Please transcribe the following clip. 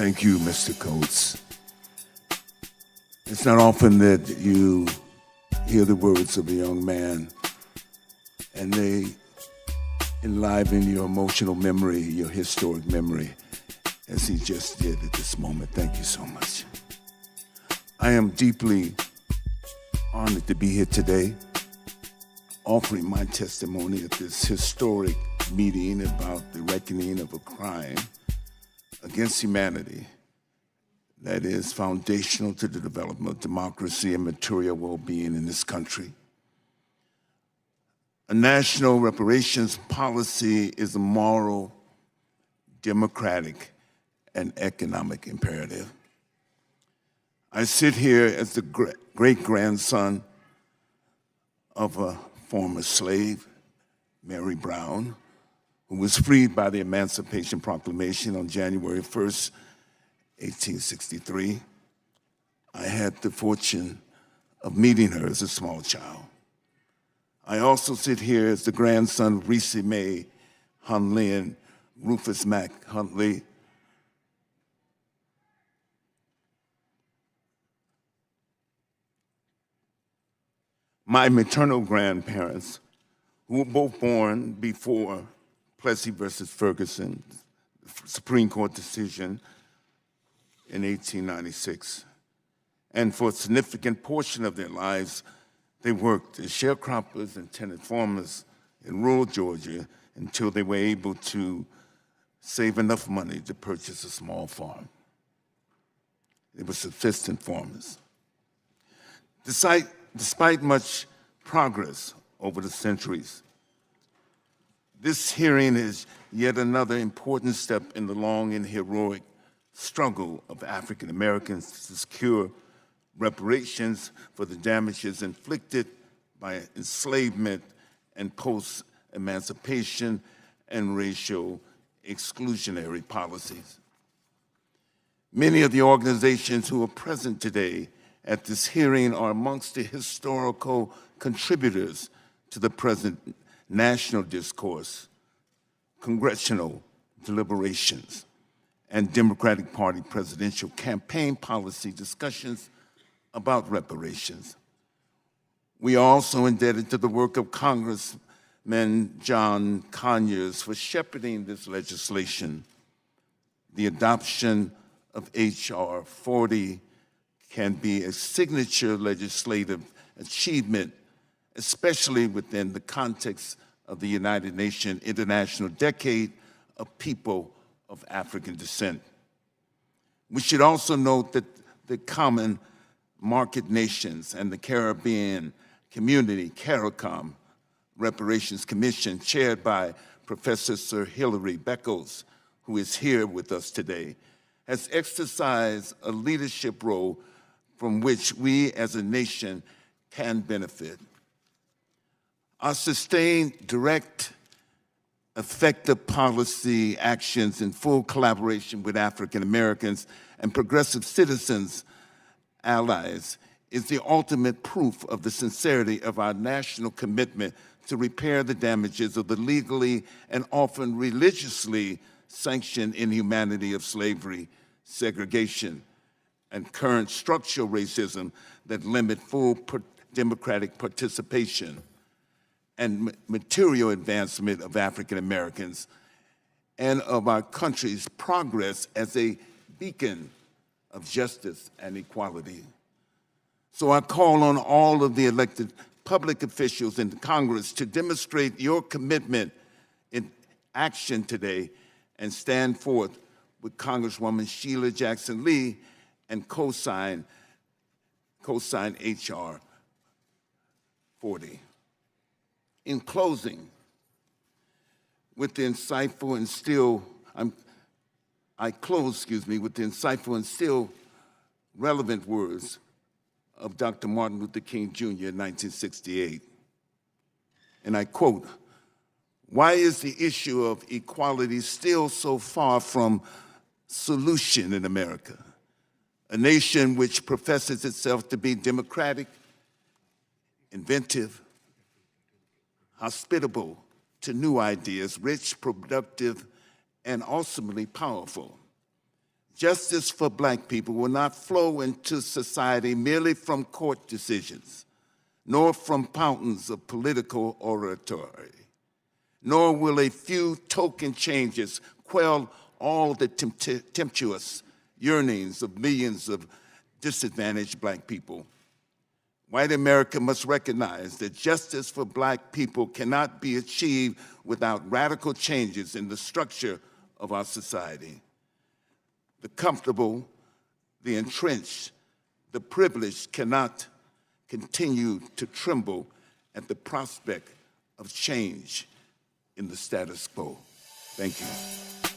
Thank you, Mr. Coates. It's not often that you hear the words of a young man and they enliven your emotional memory, your historic memory, as he just did at this moment. Thank you so much. I am deeply honored to be here today, offering my testimony at this historic meeting about the reckoning of a crime against humanity that is foundational to the development of democracy and material well-being in this country. A national reparations policy is a moral, democratic, and economic imperative. I sit here as the great-grandson of a former slave, Mary Brown, who was freed by the Emancipation Proclamation on January 1st, 1863. I had the fortune of meeting her as a small child. I also sit here as the grandson of Reese May Huntley and Rufus Mack Huntley. My maternal grandparents, who were both born before Plessy versus Ferguson, Supreme Court decision in 1896. And for a significant portion of their lives, they worked as sharecroppers and tenant farmers in rural Georgia until they were able to save enough money to purchase a small farm. They were subsistence farmers. Despite much progress over the centuries, this hearing is yet another important step in the long and heroic struggle of African Americans to secure reparations for the damages inflicted by enslavement and post-emancipation and racial exclusionary policies. Many of the organizations who are present today at this hearing are amongst the historical contributors to the present national discourse, congressional deliberations, and Democratic Party presidential campaign policy discussions about reparations. We are also indebted to the work of Congressman John Conyers for shepherding this legislation. The adoption of H.R. 40 can be a signature legislative achievement, especially within the context of the United Nations International Decade of People of African Descent. We should also note that the Common Market Nations and the Caribbean Community, CARICOM, Reparations Commission, chaired by Professor Sir Hilary Beckles, who is here with us today, has exercised a leadership role from which we as a nation can benefit. Our sustained, direct, effective policy actions in full collaboration with African Americans and progressive citizens, allies, is the ultimate proof of the sincerity of our national commitment to repair the damages of the legally and often religiously sanctioned inhumanity of slavery, segregation, and current structural racism that limit full democratic participation and material advancement of African Americans and of our country's progress as a beacon of justice and equality. So I call on all of the elected public officials in the Congress to demonstrate your commitment in action today and stand forth with Congresswoman Sheila Jackson Lee and co-sign H.R. 40. In closing, with the insightful and still, I close with the insightful and still relevant words of Dr. Martin Luther King Jr. in 1968. And I quote, "Why is the issue of equality still so far from solution in America? A nation which professes itself to be democratic, inventive, hospitable to new ideas, rich, productive, and ultimately powerful. Justice for Black people will not flow into society merely from court decisions, nor from fountains of political oratory, nor will a few token changes quell all the tempestuous yearnings of millions of disadvantaged Black people. White America must recognize that justice for Black people cannot be achieved without radical changes in the structure of our society. The comfortable, the entrenched, the privileged cannot continue to tremble at the prospect of change in the status quo. Thank you.